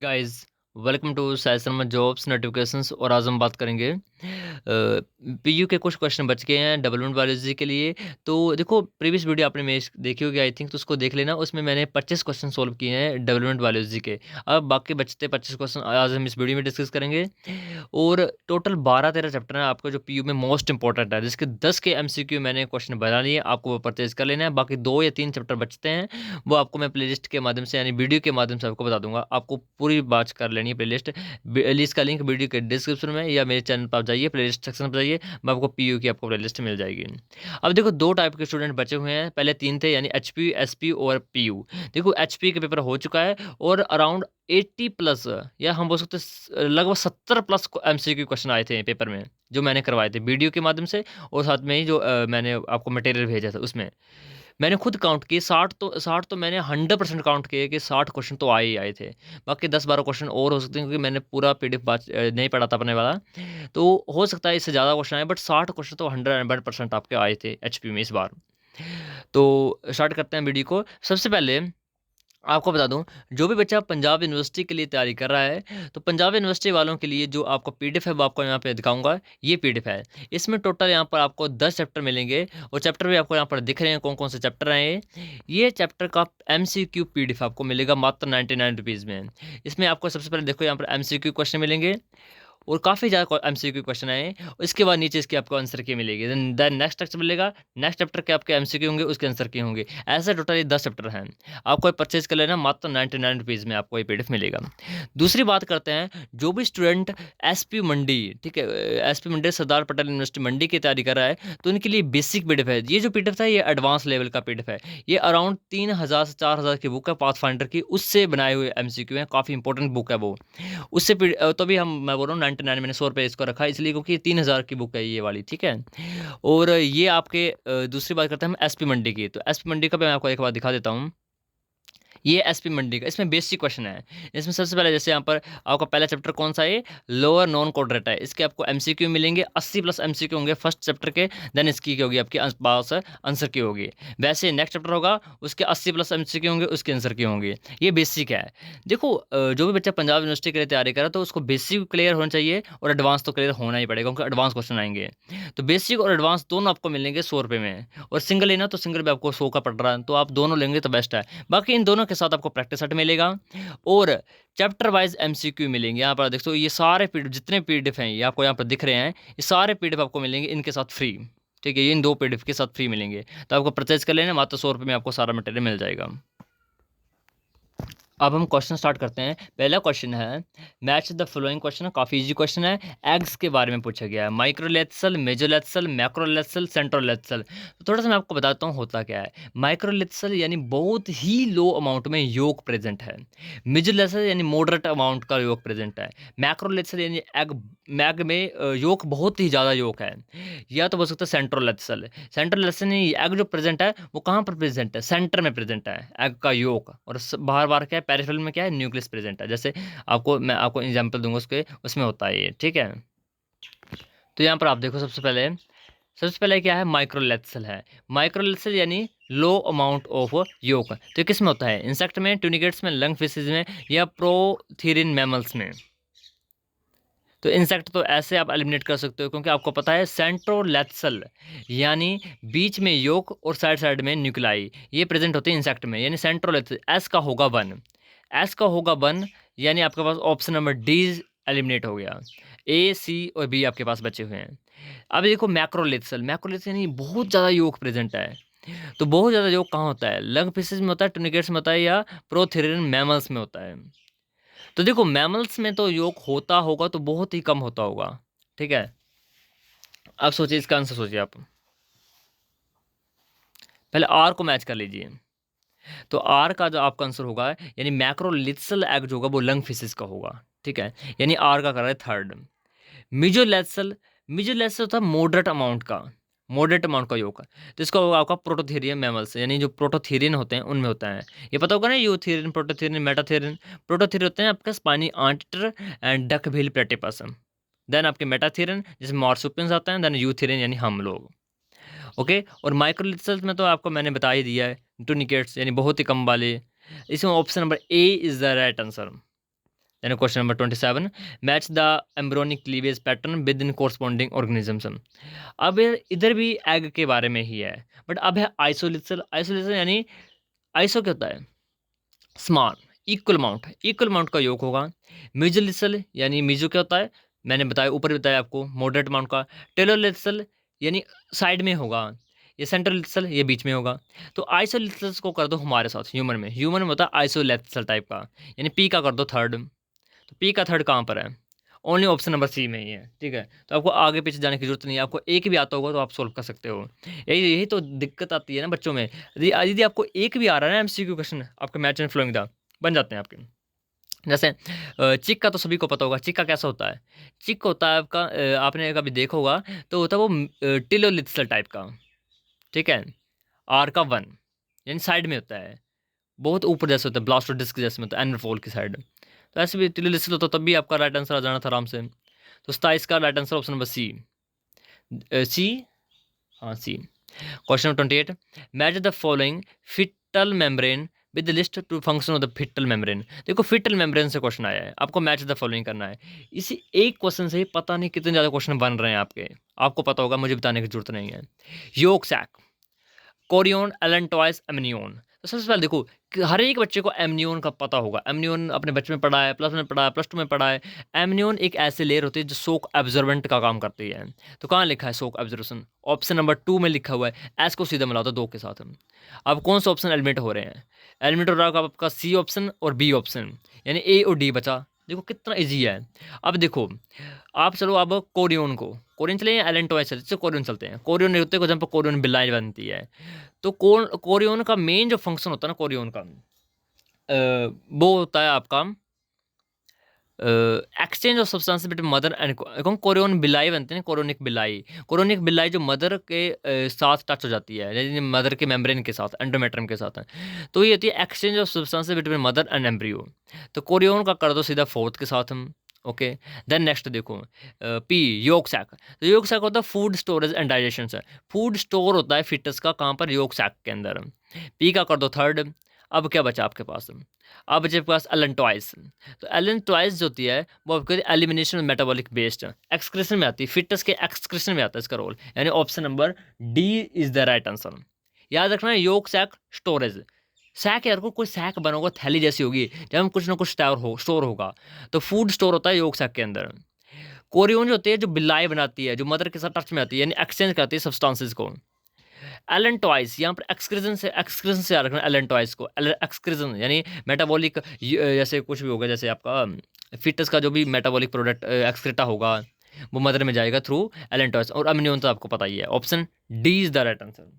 Guys, welcome to Sai Sharma jobs notifications. और आज हम बात करेंगे पीयू के कुछ क्वेश्चन बच गए हैं डेवलपमेंट बायोलॉजी के लिए। तो देखो, प्रीवियस वीडियो आपने मेरी देखी होगी आई थिंक, तो उसको देख लेना। उसमें मैंने 25 क्वेश्चन सोल्व किए हैं डेवलपमेंट बायोलॉजी के। अब बाकी बचते 25 क्वेश्चन आज हम इस वीडियो में डिस्कस करेंगे। और टोटल 12-13 चैप्टर है आपका जो पीयू में मोस्ट इंपॉर्टेंट है, जिसके 10 के एमसीक्यू मैंने क्वेश्चन बना लिए, आपको वो परचेज कर लेना है। बाकी 2 या 3 चैप्टर बचते हैं, वो आपको मैं प्लेलिस्ट के माध्यम से यानी वीडियो के माध्यम से आपको बता दूंगा। आपको पूरी बात कर लेनी है प्लेलिस्ट। लिस्ट का लिंक वीडियो के डिस्क्रिप्शन में या मेरे चैनल पर आप जाइए, प्लेलिस्ट सेक्शन पर जाइए, मैं आपको पीयू की आपको प्लेलिस्ट मिल जाएगी। अब देखो, 2 टाइप के स्टूडेंट बचे हुए हैं, पहले 3 थे यानी एचपी, एसपी और पीयू। देखो, एचपी का पेपर हो चुका है और अराउंड 80 प्लस या हम बोल सकते हैं लगभग 70 प्लस एमसीक्यू क्वेश्चन आए थे पेपर में, जो मैंने करवाए थे वीडियो के माध्यम से। और साथ में ही जो मैंने आपको मटेरियल भेजा था उसमें मैंने खुद काउंट किए। 60 तो मैंने 100% काउंट किए कि 60 क्वेश्चन तो आए ही आए थे। बाकी 10-12 क्वेश्चन और हो सकते हैं, क्योंकि मैंने पूरा पीडीएफ नहीं पढ़ा था अपने वाला। तो हो सकता है इससे ज़्यादा क्वेश्चन आए, बट 60 क्वेश्चन तो 100% आपके आए थे एचपी में इस बार। तो स्टार्ट करते हैं वीडियो को। सबसे पहले आपको बता दूं, जो भी बच्चा पंजाब यूनिवर्सिटी के लिए तैयारी कर रहा है, तो पंजाब यूनिवर्सिटी वालों के लिए जो आपको पीडीएफ है वो आपको यहाँ पे दिखाऊंगा। ये पीडीएफ है, इसमें टोटल यहाँ पर आपको 10 चैप्टर मिलेंगे। और चैप्टर भी आपको यहाँ पर दिख रहे हैं कौन कौन से चैप्टर हैं ये चैप्टर का एमसीक्यू पीडीएफ आपको मिलेगा मात्र 99 रुपीज़ में। इसमें आपको सबसे पहले देखो, यहाँ पर एमसीक्यू क्वेश्चन मिलेंगे और काफ़ी ज़्यादा एमसीक्यू क्वेश्चन आए। इसके बाद नीचे इसके आपको आंसर की मिलेगी। देन नेक्स्ट चैप्टर मिलेगा, नेक्स्ट चैप्टर के आपके एमसीक्यू होंगे, उसके आंसर के होंगे। ऐसे टोटल ये 10 चैप्टर हैं। आपको परचेज कर लेना, मात्र 99 रुपीज़ में आपको ये पीडीएफ मिलेगा। दूसरी बात करते हैं, जो भी स्टूडेंट एसपी मंडी, ठीक है, एसपी मंडी सरदार पटेल यूनिवर्सिटी मंडी की तैयारी कर रहा है, तो उनके लिए बेसिक पीडीएफ है। ये जो पीडीएफ है ये एडवांस लेवल का पीडीएफ है। ये अराउंड 3000 से 4000 की बुक है पाथ फाइंडर की, उससे बनाए हुए एमसीक्यू हैं। काफ़ी इंपॉर्टेंट बुक है वो। उससे तो भी मैं बोल रहा हूँ 99, मैंने 100 रुपये इसको रखा है इसलिए क्योंकि 3000 की बुक है ये वाली, ठीक है। और ये आपके दूसरी बात करते हैं हम एसपी मंडी की। तो एसपी मंडी का भी मैं आपको एक बार दिखा देता हूँ। ये एसपी मंडी का, इसमें बेसिक क्वेश्चन है। इसमें सबसे पहले जैसे यहाँ पर आपका पहला चैप्टर कौन सा है, लोअर नॉन कोड्रेट है। इसके आपको एमसीक्यू मिलेंगे, 80 प्लस एमसीक्यू होंगे फर्स्ट चैप्टर के। देन इसकी क्या होगी आपकी पास आंसर की होगी। वैसे नेक्स्ट चैप्टर होगा, उसके 80 प्लस एमसीक्यू होंगे, उसके आंसर की होंगे। ये बेसिक है। देखो, जो भी बच्चा पंजाब यूनिवर्सिटी के लिए तैयारी कर रहा है, तो उसको बेसिक क्लियर होना चाहिए और एडवांस तो क्लियर होना ही पड़ेगा, क्योंकि एडवांस क्वेश्चन आएंगे। तो बेसिक और एडवांस दोनों आपको मिलेंगे 100 रुपये में। और सिंगल लेना तो सिंगल भी आपको 100 का पड़ रहा है, तो आप दोनों लेंगे तो बेस्ट है। बाकी इन दोनों के साथ आपको प्रैक्टिस सेट मिलेगा और चैप्टर वाइज एमसीक्यू मिलेंगे। यहाँ पर देखो, ये सारे पीडीएफ जितने पीडीएफ हैं ये आपको यहाँ पर दिख रहे हैं, ये सारे पीडीएफ आपको मिलेंगे इनके साथ फ्री। ठीक है, ये इन 2 पीडीएफ के साथ फ्री मिलेंगे। तो आपको परचेज कर लेना, मात्र 100 रुपये में आपको सारा मटेरियल मिल जाएगा। अब हम क्वेश्चन स्टार्ट करते हैं। पहला क्वेश्चन है, मैच द फॉलोइंग क्वेश्चन। काफ़ी इजी क्वेश्चन है, एग्स के बारे में पूछा गया है। माइक्रोलेथसल, मेजोलेथसल, मैक्रोलेथसल, सेंट्रोलेथसल। तो थोड़ा सा मैं आपको बताता हूँ होता क्या है। माइक्रोलेथसल यानी बहुत ही लो अमाउंट में योग प्रेजेंट है। मेजोलेथसल यानी मॉडरेट अमाउंट का योग प्रेजेंट है। मैक्रोलेथसल यानी मैग में योग बहुत ही ज़्यादा योग है। या तो बोल सकते हैं सेंट्रोलेथसल। सेंट्रोलेथसल यानी एग जो प्रेजेंट है वो कहाँ पर प्रेजेंट है, सेंटर में प्रेजेंट है एग का योग। और बाहर बाहर क्या है, पेरिफेरल में क्या है, न्यूक्लियस प्रेजेंट है। जैसे मैं आपको एग्जांपल दूंगा उसके, उसमें होता है ये, ठीक है। तो यहाँ पर आप देखो, सबसे पहले क्या है, माइक्रोलेथसल है। माइक्रोलेथसल यानी लो अमाउंट ऑफ योग। तो ये किस में होता है, इंसेक्ट में, ट्यूनिकेट्स में, लंग फिशेज में, या प्रोथीरिन मैमल्स में। तो इंसेक्ट तो ऐसे आप एलिमिनेट कर सकते हो, क्योंकि आपको पता है सेंट्रोलेथसल यानी बीच में योग और साइड साइड में न्यूक्लाई, ये प्रेजेंट होते हैं इंसेक्ट में। यानी सेंट्रोलेथसल एस का होगा 1, एस का होगा 1, यानी आपके पास ऑप्शन नंबर डी एलिमिनेट हो गया। ए, सी और बी आपके पास बचे हुए हैं। अब देखो मैक्रोलेथसल, मैक्रोलेथसल यानी बहुत ज़्यादा योग प्रेजेंट है। तो बहुत ज़्यादा योग कहाँ होता है, लंग फिशेज में होता है, ट्यूनिकेट्स में होता है, या प्रोथेरियन मैमल्स में होता है। तो देखो, मैमल्स में तो योग होता होगा तो बहुत ही कम होता होगा, ठीक है। अब सोचिए, इसका आंसर सोचिए आप। पहले आर को मैच कर लीजिए। तो आर का जो आपका आंसर होगा, यानी मैक्रोलिथसल एग जो होगा वो लंग फिशेस का होगा, ठीक है। यानी आर का कर रहा है 3rd। मिजोलेथसल, मिजोलेथसल होता है मॉडरेट अमाउंट का योग। तो इसका होगा आपका प्रोटोथेरियम मैमल्स, यानी जो प्रोटोथेरियन होते हैं उनमें होता है। ये पता होगा ना, यूथेरियन, प्रोटोथेरियन, मेटाथेरियन। प्रोटोथेरियन होते हैं आपके spiny anteater and duck bill platypus. Then आपके मेटाथेरियन जिसमें मार्सुपियंस आते हैं। देन यूथेरियन यानी हम लोग, ओके। और माइक्रोलिथसल में तो आपको मैंने बता ही दिया है, टूनिकेट्स यानी बहुत ही कम वाले। इसमें option number A is the right answer. Then question number 27, match the embryonic cleavage pattern with in corresponding organisms. अब इधर भी एग के बारे में ही है, बट अब है आइसोलिसल। आइसोलिसल यानी आइसो क्या होता है, समान, इक्वल अमाउंट का योग होगा। म्यूचुअलिसल यानी म्यूचु क्या होता है, मैंने बताया ऊपर ही बताया आपको, मॉडरेट अमाउंट का। टेलोलिसल यानी साइड में होगा। ये सेंट्रलिसल ये बीच में होगा। तो आइसोलिसल्स को कर दो हमारे साथ ह्यूमन में होता है आइसोलेसल टाइप का, यानी पी का कर दो थर्ड। तो पी का थर्ड कहाँ पर है, ओनली ऑप्शन नंबर सी में ही है, ठीक है। तो आपको आगे पीछे जाने की जरूरत नहीं है, आपको एक भी आता होगा तो आप सोल्व कर सकते हो। यही तो दिक्कत आती है ना बच्चों में, यदि आपको एक भी आ रहा है ना एमसीक्यू क्वेश्चन आपके मैच एंड फ्लोइंग दा बन जाते हैं आपके। जैसे चिक का तो सभी को पता होगा, चिक का कैसा होता है, चिक होता है आपका आपने कभी देखा होगा तो होता है वो टिलोलिथल टाइप का, ठीक है। आर का 1 यानी साइड में होता है, बहुत ऊपर जैसे होता है, ब्लास्ट डिस्क जैसे में होता है, एनर फोल की साइड। तो ऐसे भी टिलोलिथल होता तब भी आपका राइट आंसर आ जाना था आराम से। तो स्टाइस का right answer option number C, C, हाँ C. Question number 28, match the following fetal membrane with list two function of the fetal membrane. देखो फिटल मेम्ब्रेन से क्वेश्चन आया है, आपको मैच द फॉलोइंग करना है। इसी एक क्वेश्चन से ही पता नहीं कितने ज़्यादा क्वेश्चन बन रहे हैं आपके, आपको पता होगा, मुझे बताने की जरूरत नहीं है। Yolk sac, Korean, allantois, amnion. तो सबसे पहले देखो कि हर एक बच्चे को एमनियोन का पता होगा, एमनियोन अपने बच्चे में पढ़ा है, प्लस में पढ़ा है, प्लस टू में पढ़ा है। एमनियोन एक ऐसे लेयर होती है जो शोक एब्जॉर्बेंट का काम करती है। तो कहाँ लिखा है शोक एब्जॉर्बेशन, ऑप्शन नंबर 2 में लिखा हुआ है। एस को सीधा मिला दो 2 के साथ। अब कौन सा ऑप्शन एलिमिनेट हो रहे हैं, एलिमिनेट हो रहा है आपका सी ऑप्शन और बी ऑप्शन, यानी ए और डी बचा। देखो कितना ईजी है। अब देखो आप चलो अब कोरियन चले या एलेंटॉइस चले, कोरियन चलते हैं। कोरियन होते हैं जहाँ पर कोरियन बिल्लाइन बनती है। तो कोरियन का मेन जो फंक्शन होता है ना कोरियन का, वो होता है आपका exchange of substance between mother and Korean बिलाई बनते हैं, कोरियनिक बिलाई जो मदर के साथ टच हो जाती है, यानी मदर के मेम्ब्रेन के साथ, एंडोमेट्रियम के साथ। तो ये होती है exchange of substance between mother and embryo. तो कोरियन का कर दो सीधा 4th के साथ हम, ओके। देन नेक्स्ट देखो पी, योग सैक। तो योग सैक होता है फूड स्टोरेज एंड डाइजेशन से, फूड स्टोर होता है फिटस का कहाँ पर, योग सैक के अंदर। पी का कर दो थर्ड। अब क्या बचा आपके पास, अब बचे आपके पास एलेंटॉइस। तो एलेंटॉइस जो होती है वो आपके एलिमिनेशन मेटाबॉलिक बेस्ड एक्सक्रेशन में आती है, फिटस के एक्सक्रेशन में आता है इसका रोल, यानी option number D is the right answer. याद रखना है योग सैक स्टोरेज, सैक यार को कोई सैक बना होगा, थैली जैसी होगी जब हम कुछ ना कुछ स्टोर होगा, तो फूड स्टोर होता है योग सैक के अंदर। कोरियन जो होती है जो बिल्लाई बनाती है, जो मदर के साथ टच में आती है, यानी एक्सचेंज करती है सब्सटेंसेस को। एलेंटॉइस यहाँ पर एक्सक्रीजन से याद रखना एलेंटॉइस को, एक्सक्रीजन यानी मेटाबॉलिक, जैसे कुछ भी होगा, जैसे आपका फिटस का जो भी मेटाबॉलिक प्रोडक्ट एक्सक्रेटा होगा वो मदर में जाएगा थ्रू एलेंटॉइस। और अम्नियोन तो आपको पता ही है, option D is the right answer.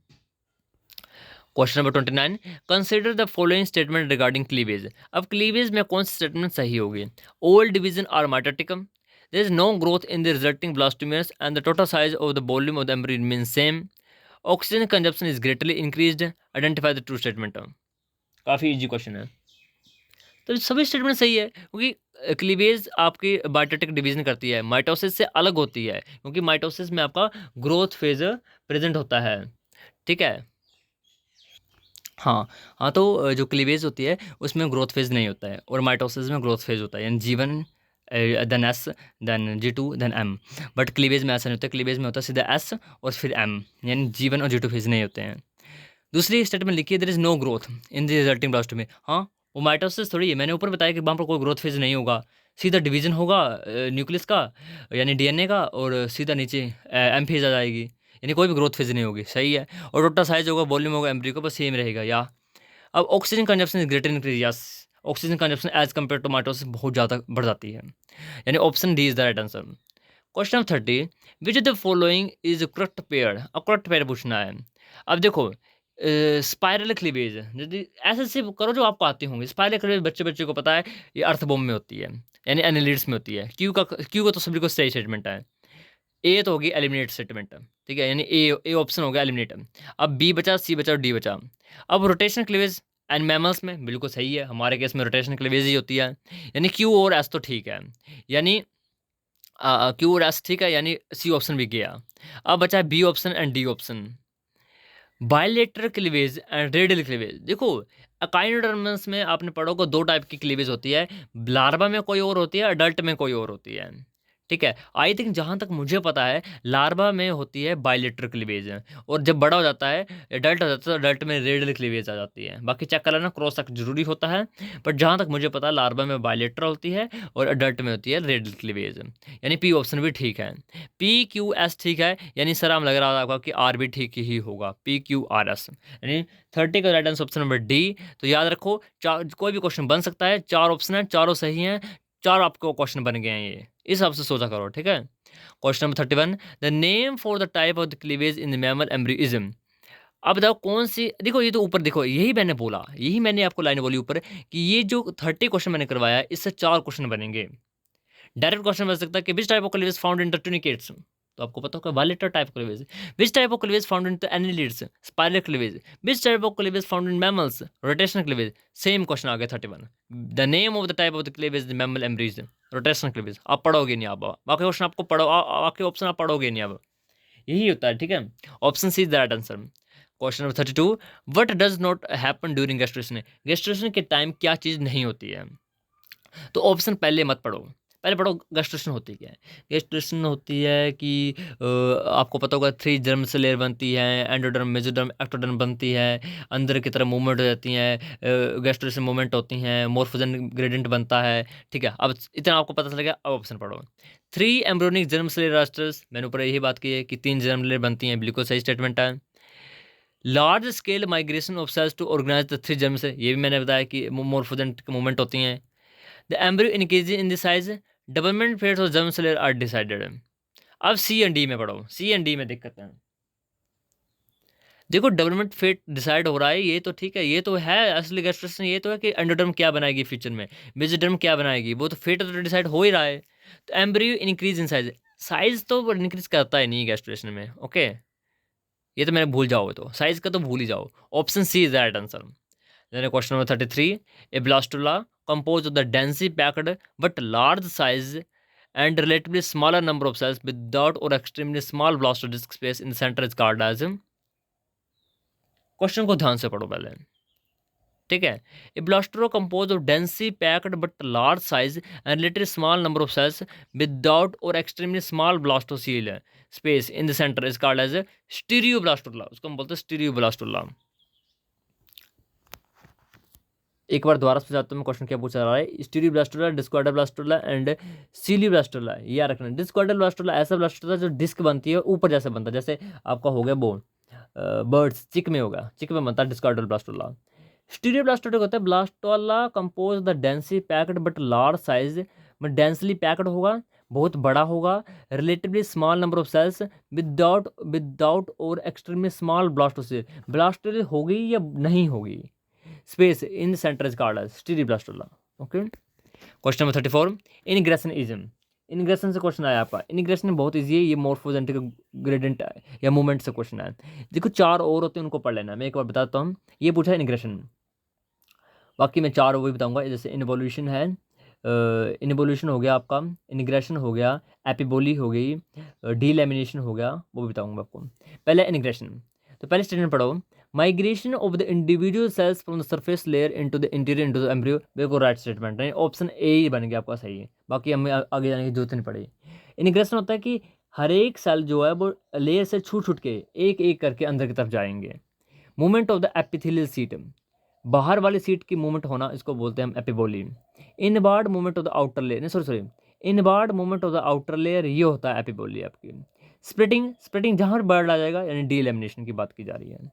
Question number 29, consider the following statement regarding cleavage. अब क्लीवेज में कौन सी स्टेटमेंट सही होगी, old division are mitotic, there is no growth in the resulting blastomeres and the total size of the volume of the embryo mean same, oxygen consumption is greatly increased, identify the true statement. काफ़ी easy question है। तो सभी statement सही है, क्योंकि cleavage आपकी biotic division करती है, माइटोसिस से अलग होती है, क्योंकि माइटोसिस में आपका ग्रोथ फेज प्रेजेंट होता है, ठीक है। हाँ हाँ, तो जो क्लीवेज होती है उसमें ग्रोथ फेज नहीं होता है, और माइटोसिस में ग्रोथ फेज होता है, यानी G1 then S then G2 then M। But cleavage में ऐसा नहीं होता, क्लीवेज में होता है सीधा S और फिर M, यानी G1 और G2 फेज नहीं होते हैं। दूसरी स्टेटमेंट लिखी है, there is no growth in the resulting blastomere. हाँ, वो माइटोसिस थोड़ी है, मैंने ऊपर बताया कि वहाँ पर कोई ग्रोथ फेज नहीं होगा, सीधा डिवीजन होगा न्यूक्लियस का, यानी डीएनए का, और सीधा नीचे एम फेज आ जाएगी, यानी कोई भी ग्रोथ फेज नहीं होगी, सही है। और टोटल साइज होगा, वॉल्यूम होगा एम्ब्रियो का, बस सेम रहेगा। या अब oxygen consumption is greater increase, yes, oxygen consumption as compare to mitosis बहुत ज़्यादा बढ़ जाती है, यानी option D is the right answer. Question 30, which the following is correct pair. अब करेक्ट पेयर पूछना है। अब देखो स्पाइरल क्लीवेज, यदि ऐसे से करो जो आपको आते होंगे, स्पाइरल क्लीवेज बच्चे बच्चे को पता है, ये अर्थबॉम्ब में होती है, यानी एनालिड्स में होती है। क्यू का तो सभी को सही स्टेटमेंट है। ए तो होगी एलिमिनेट स्टेटमेंट, ठीक है, यानी ए ऑप्शन हो गया एलिमिनेट। अब बी बचा, सी बचा और डी बचा। अब रोटेशन क्लीवेज एंड मैमल्स में बिल्कुल सही है, हमारे केस में रोटेशन क्लीवेज ही होती है, यानी क्यू और एस तो ठीक है, यानी क्यू और एस ठीक है, यानी सी ऑप्शन भी गया। अब बचा है B option and D option, bilateral cleavage and radial cleavage. देखो अकाइनोडर्म्स में आपने पढ़ा होगा 2 टाइप की क्लीवेज होती है, लार्वा में कोई और होती है, अडल्ट में कोई और होती है। ठीक है, आई थिंक जहाँ तक मुझे पता है लार्वा में होती है बायलेटरल क्लीवेज, और जब बड़ा हो जाता है, एडल्ट हो जाता है, तो एडल्ट में रेडियल क्लीवेज आ जाती है। बाकी चेक कर लेना, क्रॉस तक जरूरी होता है, बट जहाँ तक मुझे पता है लार्वा में बायलेटरल होती है और एडल्ट में होती है रेडियल क्लीवेज। यानी पी ऑप्शन भी ठीक है, PQS ठीक है, यानी सर हम लग रहा था आपका कि आर भी ठीक ही होगा, PQRS, यानी 30 का right answer option number D. तो याद रखो, कोई भी क्वेश्चन बन सकता है, 4 ऑप्शन है, चारों सही हैं, 4 आपको क्वेश्चन बन गए हैं, ये इस हिसाब से सोचा करो। ठीक है, question number 31, the name for the type of the cleavage in the mammal embryos. अब बताओ कौन सी, देखो ये तो ऊपर देखो, यही मैंने बोला, यही मैंने आपको लाइन बोली ऊपर कि ये जो 30 क्वेश्चन मैंने करवाया है, इससे 4 क्वेश्चन बनेंगे। डायरेक्ट क्वेश्चन बन सकता है कि which type of cleavage found in tunicates, तो आपको पता होगा bilateral type cleavage. Which type of cleavage found in annelids, spiral cleavage. Which type of cleavage found in mammals, rotational cleavage. Same question आ गया 31, the name of the type of the cleavage mammal embryos, rotational cleavage. आप पढ़ोगे नहीं, आप बाकी question आपको पढ़ो, बाकी ऑप्शन आप पढ़ोगे नहीं, अब यही होता है। ठीक है, option C is the right answer. Question number 32, what does not happen during gastrulation, gastrulation के टाइम क्या चीज़ नहीं होती है। तो ऑप्शन पहले मत पढ़ो, पहले पढ़ो गेस्ट्रेशन होती क्या है। गेस्ट्रेशन होती है कि आपको पता होगा 3 जर्म से लेयर बनती है, एंडोडर्म, मेसोडर्म, एक्टोडर्म बनती है, अंदर की तरफ मूवमेंट हो जाती हैं, गेस्ट्रेशन मूवमेंट होती हैं, मोर्फोजन ग्रेडियंट बनता है। ठीक है, अब इतना आपको पता चल गया, अब ऑप्शन पढ़ो। 3 एम्ब्रियोनिक जर्म से लेयर रास्टर्स, मैंने ऊपर यही बात की है कि 3 जर्म लेयर बनती हैं, बिल्कुल सही स्टेटमेंट है। Large scale migration of cells to organise the 3 germ से, ये भी मैंने बताया कि मोर्फोजन मूवमेंट होती हैं। The embryo increases in the size, development phase of germ cell are decided। अब सी एंड डी में पढ़ो, सी एंड डी में दिक्कत है। देखो डेवलपमेंट फेट डिसाइड हो रहा है, ये तो ठीक है, ये तो है असली गेस्ट्रेशन, ये तो है कि एंडोडर्म क्या बनाएगी फ्यूचर में, मेसोडर्म क्या बनाएगी, वो तो फेट तो डिसाइड हो ही रहा है। तो embryo increase in size, size तो इंक्रीज करता ही नहीं गेस्ट्रेशन में। ओके, ये तो मैंने भूल जाओ, तो साइज का तो भूल ही जाओ, option C is the right answer. Then question number 33, a blastula composed of the densely packed but large size and relatively smaller number of cells without or extremely small blasto disk space in the center is called as। Question को ध्यान से पढ़ो पहले। ठीक है, a blastula compose of densely packed but large size and relatively small number of cells without और extremely small blastocoel space in the center is called as stereoblastula, उसको हम बोलते हैं स्टीरियोब्लास्टुला। एक बार दोबारा से जाता हूँ, मैं क्वेश्चन क्या पूछा जा रहा है, स्टीरियोब्लास्टुला, डिस्क्वाडर ब्लास्टुला एंड सीलियोब्लास्टुला, ये याद रखना। डिस्क्वाडर ब्लास्टुला ऐसा ब्लास्टुला जो डिस्क बनती है ऊपर जैसे बनता है, जैसे आपका हो गया बोन, बर्ड्स चिक में होगा, चिक में बनता है डिस्क्वाडर ब्लास्टुला। स्टीरियोब्लास्टुला होता है blastula compose the densely packed but large size, में डेंसली पैक्ड होगा, बहुत बड़ा होगा, relatively small number of cells without without और एक्सट्रीमली स्मॉल ब्लास्टोसिल, ब्लास्टोसिल होगी या नहीं होगी, space in center is called as stereoblastula. Okay, question number 34, ingression ism, ingression से क्वेश्चन आया आपका, इनग्रेशन बहुत इजी है, ये मोर्फोजेनेटिक ग्रेडियंट या मूवमेंट से क्वेश्चन आया। देखो 4 और होते हैं, उनको पढ़ लेना, मैं एक बार बताता हूँ, ये पूछा है इनग्रेशन, बाकी मैं 4 वो भी बताऊंगा, जैसे इनवोल्यूशन है, इनवोल्यूशन हो गया आपका, इनग्रेशन हो गया, एपिबोली हो गई, डीलैमिनेशन हो गया, वो भी बताऊंगा आपको। पहले इनग्रेशन, तो पहले स्टेटमेंट पढ़ो, migration of the individual cells from the surface layer into the interior into the embryo, बिल्कुल राइट स्टेटमेंट है, ऑप्शन ए ही बन गया आपका सही है, बाकी हमें आगे जाने की जरूरत नहीं पड़ी। इनग्रेशन होता है कि हर एक सेल जो है वो लेयर से छूट छूट के एक एक करके अंदर की तरफ जाएंगे। Movement of the epithelial seat, बाहर वाली सीट की मूवमेंट होना, इसको बोलते हैं हम epiboly. Inward movement of the outer layer, नहीं sorry inward movement of the outer layer, ये होता है एपिबोली आपकी। स्प्लिटिंग, स्प्लिटिंग जहाँ पर बर्ड आ जाएगा, यानी डीलैमिनेशन की बात की जा रही है।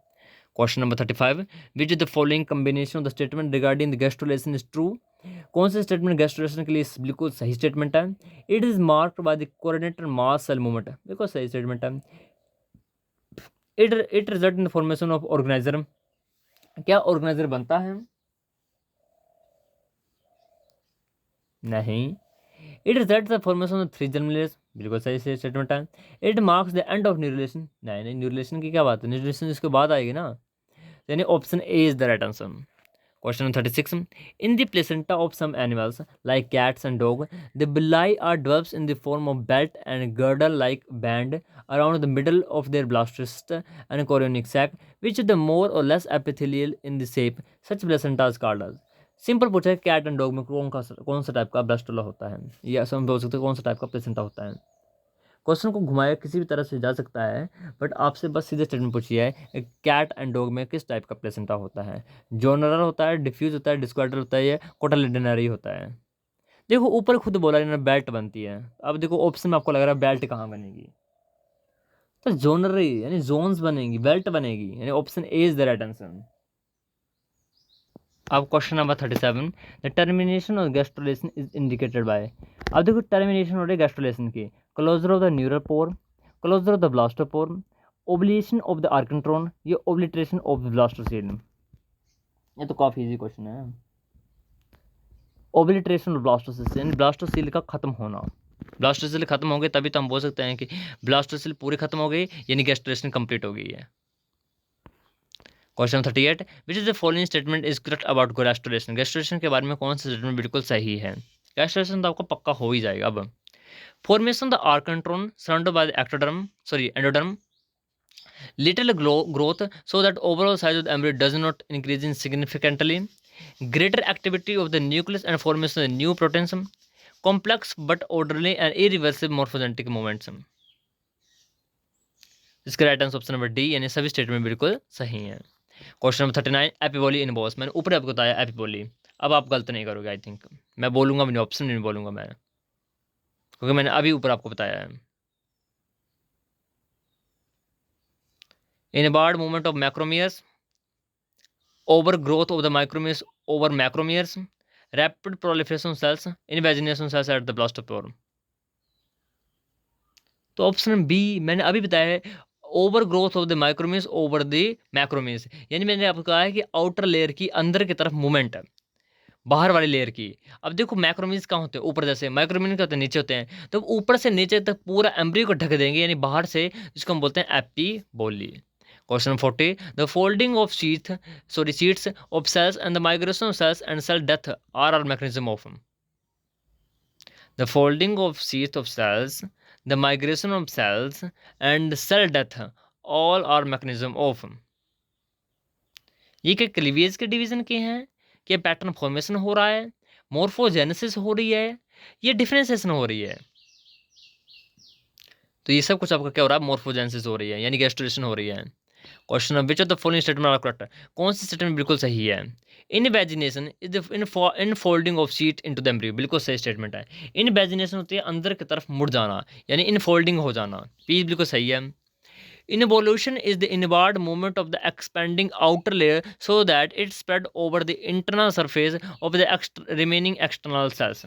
Question number 35, which the following combination of the statement regarding the gastrulation is true, कौन से स्टेटमेंट गैस्ट्रुलेशन के लिए बिल्कुल सही स्टेटमेंट है। It is marked by the coordinator mass cell movement, बिल्कुल सही स्टेटमेंट है। It result in the formation of organiser, क्या ऑर्गेनाइजर बनता है, नहीं। It result the formation of 3 germ layers, बिल्कुल सही से स्टेटमेंट है। It marks the end of neurulation, नहीं न्यूरिलेशन की क्या बात है, न्यूरिलेशन इसके बाद आएगी ना, यानी option A is the right answer. Question number 36. In the placenta of some animals, like cats and dogs, the villi are developed in the form of belt and girdle-like band around the middle of their blastocyst and chorionic sac, which is the more or less epithelial in the shape. Such placenta is called as. Simple पूछा है cat and dog में कौन सा type का blastula होता है, या हम बोल सकते हैं कौन सा टाइप का प्लेसेंटा होता है। क्वेश्चन को घुमाया किसी भी तरह से जा सकता है, बट आपसे बस सीधे स्टेटमेंट पूछी है कैट एंड डॉग में किस टाइप का प्लेसेंटा होता है। जोनरल होता है, डिफ्यूज होता है, डिस्क्वाड्रल होता है, या कोटालिडनरी होता है। देखो ऊपर खुद बोला इन्होंने बेल्ट बनती है। अब देखो ऑप्शन में आपको लग रहा है बेल्ट कहाँ बनेगी, तो जोनरी यानी जोन्स बनेगी, बेल्ट बनेगी, यानी option A is the right answer. अब question number 37, the termination of gastrulation is indicated by. अब देखो टर्मिनेशन हो रही है गैस्ट्रुलेशन की, closure of the neural pore, closure of the blastopore, obliteration of the archenteron, या ओब्लिटरेशन ऑफ द ब्लास्टोसील। ये तो काफ़ी इजी क्वेश्चन है। ओब्लिटरेशन ऑफ ब्लास्टोसील यानी ब्लास्टोसील का खत्म होना। ब्लास्टोसील खत्म हो गए तभी तो हम बोल सकते हैं कि ब्लास्टोसील पूरी खत्म हो गई, यानी गैस्ट्रुलेशन कंप्लीट हो गई है। Question 38, which is the following statement is correct about gastrulation. Gastrulation के बारे में कौन सा स्टेटमेंट बिल्कुल सही है। गैस्ट्रुलेशन तो आपको पक्का हो ही जाएगा। अब formation the archenteron surrounded by the ectoderm endoderm, little growth so that overall size of the embryo does not increase in significantly, greater activity of the nucleus and formation of the new proteins, complex but orderly and irreversible morphogenetic movements। इसका right answer option number D, यानी सभी statement बिल्कुल सही हैं। Question number 39, एपिबोली इन boss. मैंने ऊपर आपको बताया एपिबोली, अब आप गलत नहीं करोगे। आई थिंक मैं बोलूंगा भी नहीं, ऑप्शन नहीं बोलूंगा मैं, क्योंकि मैंने अभी ऊपर आपको बताया है। Inward movement of macromeres, overgrowth of the micromeres over macromeres, rapid proliferation of cells, invagination cells at the blastopore। तो ऑप्शन बी मैंने अभी बताया है, over growth of the micromeres over the macromeres, यानी मैंने आपको कहा है कि आउटर लेयर की अंदर की तरफ मूवमेंट है बाहर वाली लेयर की। अब देखो मैक्रोमीज कहाँ होते हैं, ऊपर, जैसे माइक्रोमीज क्या होते हैं, नीचे होते हैं। तो ऊपर से नीचे तक पूरा एम्ब्रियो को ढक देंगे, यानी बाहर से, जिसको हम बोलते हैं एपिबोली। Question 40, the folding of sheets of cells and the migration of cells and cell death are our mechanism of the folding of sheets of cells, the migration of cells and cell death all are mechanism of। ये क्या cleavage के division के हैं, कि pattern formation हो रहा है, morphogenesis हो रही है, ये डिफरेंशिएशन हो रही है। तो ये सब कुछ आपका क्या हो रहा है, मोर्फोजेनेसिस हो रही है, यानी गैस्ट्रुलेशन हो रही है। Question which of the following statement are correct. कौन सी स्टेटमेंट बिल्कुल सही है। Invagination is the infolding of sheet into the embryo, बिल्कुल सही स्टेटमेंट है। इनवेजिनेशन होती है अंदर की तरफ मुड़ जाना, यानी इनफोल्डिंग हो जाना, पी बिल्कुल सही है। Involution is the inward movement of the expanding outer layer so that it spread over the internal surface of the remaining external cells।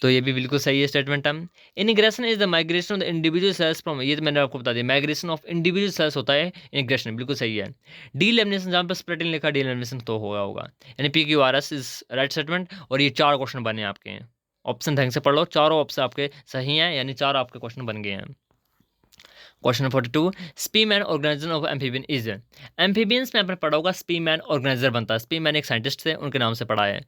तो ये भी बिल्कुल सही है स्टेटमेंट है। Ingression is the migration of the individual cells from, ये तो मैंने आपको बता दिया, माइग्रेशन ऑफ इंडिविजुअल सेल्स होता है इनिग्रेशन, बिल्कुल सही है। डी लेमिनेशन, जहाँ पर स्प्लिटिंग लिखा डी लेमिनेशन तो होगा, यानी P Q R S is right statement. और ये 4 क्वेश्चन बने आपके, ऑप्शन ढंग से पढ़ लो, चारों ऑप्शन आपके सही हैं, यानी 4 आपके क्वेश्चन बन गए हैं। Question 42, Spemann organiser of amphibian is. Amphibians में आपने पढ़ा होगा स्पीमैन ऑर्गेनाइजर बनता है। स्पीमैन एक साइंटिस्ट थे, उनके नाम से पढ़ा है।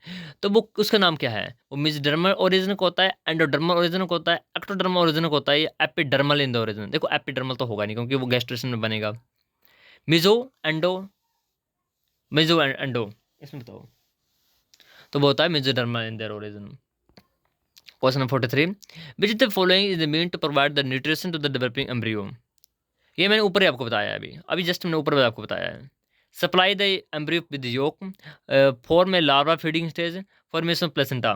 तो वो उसका नाम क्या है, वो मिजडर्मल ओरिजिन को होता है, एंडोडर्मल ओरिजिन को होता है, एक्टोडर्मल ओरिजिन को होता है, या एपिडर्मल इन द ओरिजिन। देखो एपिडर्मल तो होगा नहीं, क्योंकि वो गैस्ट्रेशन में बनेगा। मिजो एंडो, मिजो एंडो, इसमें बताओ, तो वो होता है mesodermal in their origin. Question 43, which the following is the mean to provide the nutrition to the developing embryo. ये मैंने ऊपर ही आपको बताया है, अभी जस्ट मैंने ऊपर आपको बताया है। Supply the embryo with yolk, form में larva feeding stage, formation placenta.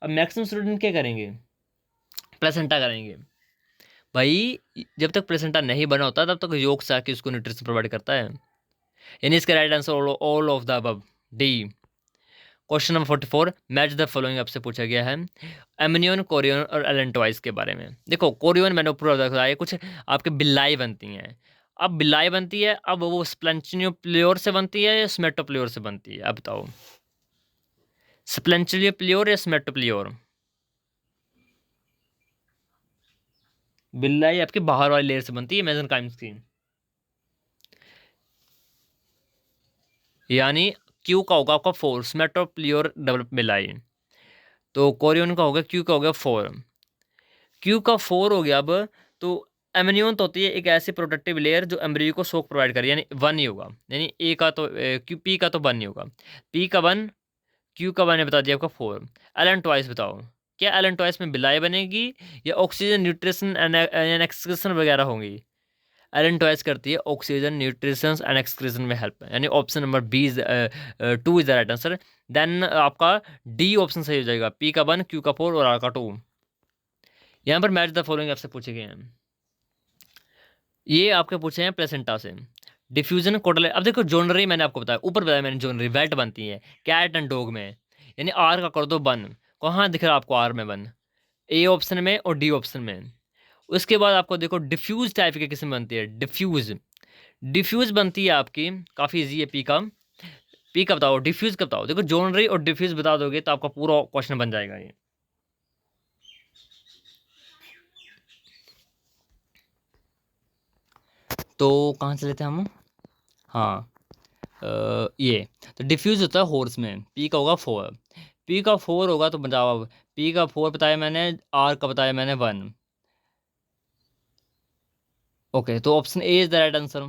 अब मैक्सिमम स्टूडेंट क्या करेंगे, प्लेसेंटा करेंगे। भाई जब तक प्लेसेंटा नहीं बना होता तब तक योक से आके उसको न्यूट्रिशन प्रोवाइड करता है, यानी इसका right answer all of the above, D. Question number 44, match the following आपसे पूछा गया है एमनियन, कोरियन और एलेंटोइस के बारे में। देखो कोरियन मैंने ऊपर बताया, कुछ आपके बिल्लाई बनती हैं। अब बिल्लाई बनती है, अब वो स्प्लेंचियोप्लियोर से बनती है या स्मेटोप्लियोर से बनती है, अब बताओ, स्प्लेंचियोप्लियोर या स्मेटोप्लियोर। बिल्लाई आपकी बाहर वाली लेयर से बनती है, मेसेनकाइम्स की, यानी क्यू का होगा आपका 4 स्मेटोप्लियोर डेवलपमेंटाई, तो कोरियन का होगा, क्यू का होगा 4, क्यू का 4 हो गया अब। तो एमनियोन तो होती है एक ऐसी प्रोडक्टिव लेयर जो एम्ब्रियो को शॉक प्रोवाइड करे, यानी 1 ही होगा, यानी ए का तो क्यू, पी का तो 1 नहीं होगा, पी का 1, क्यू का 1 ने बता दिया आपका 4। एलन ट्वाइस बताओ, क्या एलन ट्वाइस में बिलाई बनेगी या ऑक्सीजन न्यूट्रिशन एंड एक्सक्रीशन वगैरह होंगी? एलन ट्वाइस करती है ऑक्सीजन न्यूट्रिशन एंड एक्सक्रीशन में हेल्प, यानी option number B is 2 is the right answer. Then आपका डी ऑप्शन सही हो जाएगा, पी का 1, क्यू का 4 और आर का 2। यहाँ पर मैच द फॉलोइंग आपसे पूछे गए हैं, ये आपके पूछे हैं प्लेसेंटा से। डिफ्यूजन कोटल, अब देखो जोनरी मैंने आपको बताया, ऊपर बताया मैंने, जोनरी वेट बनती है कैट एंड डॉग में, यानी आर का कर दो 1, कहाँ दिख रहा है आपको आर में 1, ए ऑप्शन में और डी ऑप्शन में। उसके बाद आपको देखो डिफ्यूज टाइप की किस्म बनती है, डिफ्यूज, डिफ्यूज बनती है आपकी, काफ़ी ईजी है, पी का, पी का बताओ, डिफ्यूज का बताओ। देखो जोनरी और डिफ्यूज बता दोगे तो आपका पूरा क्वेश्चन बन जाएगा ये। तो कहाँ से लेते हैं हम, हाँ ये तो डिफ्यूज होता है हॉर्स में, पी का होगा 4, पी का 4 होगा तो बताओ, अब पी का 4 बताया मैंने, आर का बताया मैंने 1। ओके, तो option A is the right answer.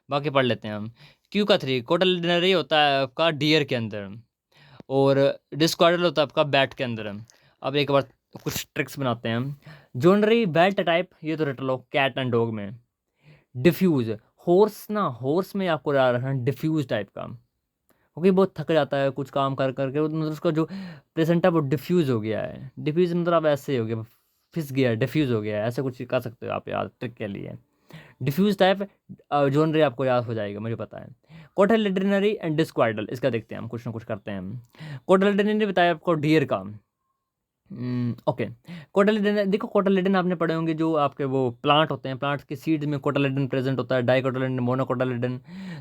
बाकी पढ़ लेते हैं हम। क्यू का 3 कोटलिडनरी होता है आपका डियर के अंदर, और डिस्क्वाडल होता है आपका बैट के अंदर। अब एक बार कुछ ट्रिक्स बनाते हैं हम। जोनरी बैट टाइप, ये तो रट लो, कैट एंड डॉग में। डिफ्यूज हॉर्स ना, हॉर्स में आपको याद रखना डिफ्यूज टाइप का, क्योंकि बहुत थक जाता है कुछ काम कर करके, मतलब उसका जो प्रेजेंट है वो डिफ्यूज हो गया है। डिफ्यूज मतलब ऐसे ही हो गया, फिस गया, डिफ्यूज हो गया है, ऐसा कुछ कर सकते हो आप यार ट्रिक के लिए। डिफ्यूज टाइप जोनरी आपको याद हो जाएगा, मुझे पता है। कोटलिडनरी एंड डिस्क्वाइडल, इसका देखते हैं हम, कुछ ना कुछ करते हैं हम। कोटलिडनरी बताया आपको डियर का, ओके। कोटालिडन, देखो कोटालिडन आपने पढ़े होंगे, जो आपके वो प्लांट होते हैं, प्लांट्स के सीड्स में कोटालिडन प्रेजेंट होता है, डाइकोटालिडन, मोनोकोटालिडन।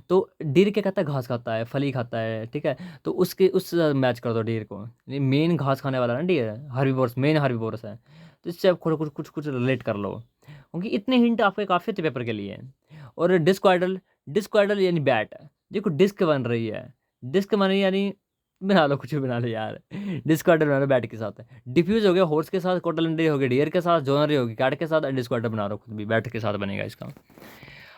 तो डियर क्या खाता है, घास खाता है, फली खाता है, ठीक है। तो उसके उस मैच कर दो डियर को, मेन घास खाने वाला ना डियर, हर्बीवोरस, मेन हर्बीवोरस है। तो इससे आप कुछ कुछ कुछ रिलेट कर लो, क्योंकि इतने हिंट आपके काफ़ी थे पेपर के लिए। और डिस्क्वाइडल, डिस्क्वाइडल यानी बैट, देखो डिस्क बन रही है, डिस्क बन रही है यानी बना लो, कुछ भी बना लो यार, डिस्क्वाडर बना लो बैट के साथ। डिफ्यूज हो गया हॉर्स के साथ, कोटलंडरी हो गया डियर के साथ, जोनरी होगी कैट के साथ, एंड डिस्क्वाडर बना लो खुद भी, बैट के साथ बनेगा इसका।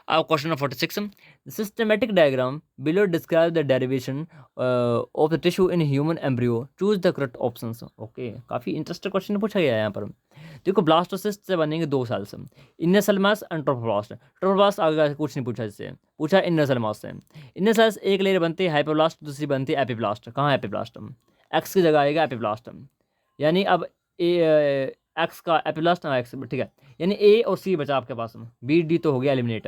अब question number 46, systematic diagram below describe the derivation of the tissue in human embryo, choose the correct options. Okay, काफ़ी इंटरेस्टिंग क्वेश्चन पूछा गया है यहाँ पर। देखो ब्लास्टोसिस्ट से बनेंगे 2 cells, inner cell mass and trophoblast. Trophoblast आगे कुछ नहीं पूछा, इससे पूछा इनर सेल मास से। इनर सेल्स एक लेयर बनती है हाइपोब्लास्ट, दूसरी बनती है एपिब्लास्ट। कहाँ है एपिब्लास्ट, एक्स की जगह आएगा एपिब्लास्ट, यानी अब ए एक्स का एपिब्लास्ट ना एक्स, ठीक है, यानी ए और सी बचा आपके पास, बी डी तो हो गया एलिमिनेट।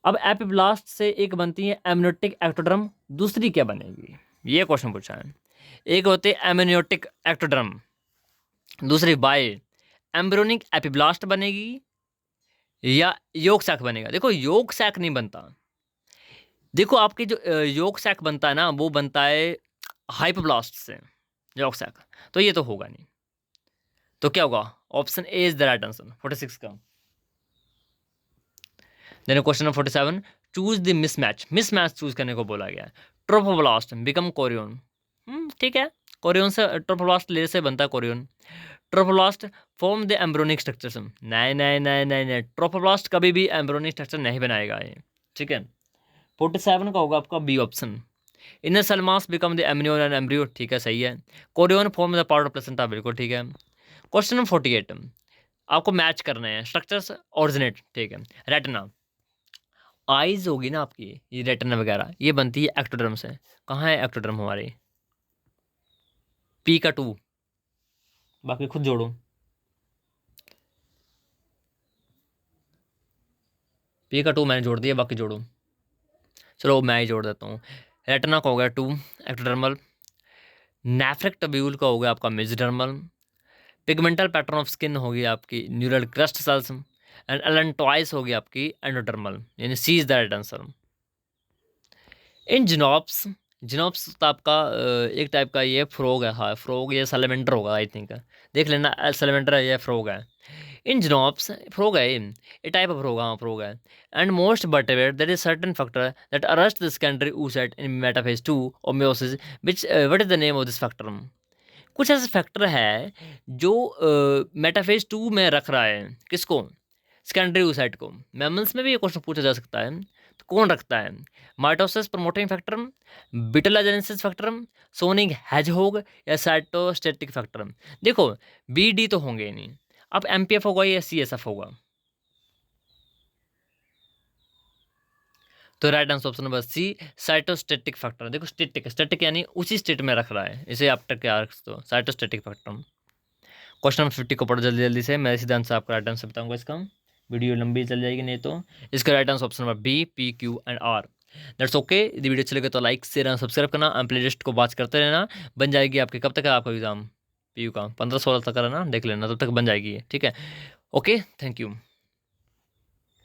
अब एपिब्लास्ट से एक बनती है एमनियोटिक एक्टोडर्म, दूसरी क्या बनेगी, ये क्वेश्चन पूछा है। एक होती है एमनियोटिक एक्टोडर्म, दूसरी बाय एम्ब्रोनिक एपिब्लास्ट बनेगी, या योग सैक बनेगा। देखो योग सैक नहीं बनता, देखो आपके जो योग सैक बनता है ना, वो बनता है हाइपोब्लास्ट से, योग सैक, तो ये तो होगा नहीं। तो क्या होगा, option A is the right answer 46 का। Then question number 47, choose the mismatch, mismatch choose करने को बोला गया है। ट्रोफोब्लास्ट बिकम कोरियन, ठीक है, कोरियन से ट्रोफोब्लास्ट लेयर से बनता है Korean. Trophoblast form the embryonic structure, नहीं नहीं नहीं नहीं नहीं, ट्रोफोब्लास्ट कभी भी एम्ब्रोनिक स्ट्रक्चर नहीं बनाएगा ये, ठीक है। 47 का होगा आपका B option. Inner cell mass become the amnion and embryo, ठीक है, सही है। Chorion form the part of placenta, बिल्कुल ठीक है। क्वेश्चन नंबर 48, आपको मैच करना है स्ट्रक्चर्स ऑरिजिनेट, ठीक है। रेटिना, आइज होगी ना आपकी, ये रेटिना वगैरह, ये बनती है एक्टोडर्म से। कहाँ है एक्टोडर्म हमारी, पी का 2, बाकी खुद जोड़ो, पी का 2 मैंने जोड़ दिया, बाकी जोड़ो, चलो मैं ही जोड़ देता हूँ। रेटिना का हो गया 2 एक्टोडर्मल, नेफ्रिक टब्यूल का हो गया आपका mesodermal, pigmental pattern of skin होगी आपकी neural crest cells, and allantois होगी आपकी एंडोडर्मल, यानी C is the right answer. In Xenopus Xenopus तो आपका एक टाइप का ये फ्रॉग है, हाँ फ्रॉग या सैलमेंडर होगा आई थिंक, देख लेना सैलमेंडर है या फ्रॉग है। इन जिनोप्स फ्रॉग है ये टाइप ऑफ फ्रॉग, हाँ फ्रॉग है। And most vertebrate there is certain factor that arrest the secondary oocyte in metaphase 2 और meiosis which what is the name of this factor. कुछ ऐसे फैक्टर है जो मेटाफेज 2 में रख रहा है किसको, सेकेंडरी oocyte को। मैमल्स में भी ये क्वेश्चन पूछा जा सकता है, तो कौन रखता है, mitosis promoting factor, vitellogenesis factor, sonic hedgehog या साइटोस्टेटिक फैक्टर। देखो बी डी तो होंगे ही नहीं, अब एमपीएफ होगा या सीएसएफ होगा। तो right answer option number C cytostatic factor. देखो स्टेटिक स्टेटिक यानी उसी स्टेट में रख रहा है, इसे आप तक क्या रख सकते हो, साइटोस्टेटिक फैक्टर। क्वेश्चन नंबर 50 को पढ़ो जल्दी जल्दी से, मैं सीधा आंसर आपका राइट आंसर बताऊंगा इसका, वीडियो लंबी चल जाएगी नहीं तो। इसका right answer option number B P Q and R. That's okay, यदि वीडियो अच्छी लगे तो लाइक शेयर सब्सक्राइब करना, प्ले लिस्ट को बात करते रहना। बन जाएगी आपके, कब तक है आपका एग्जाम पीयू का, 15-16 तक है ना, देख लेना तब तक बन जाएगी, ठीक है। Okay thank you.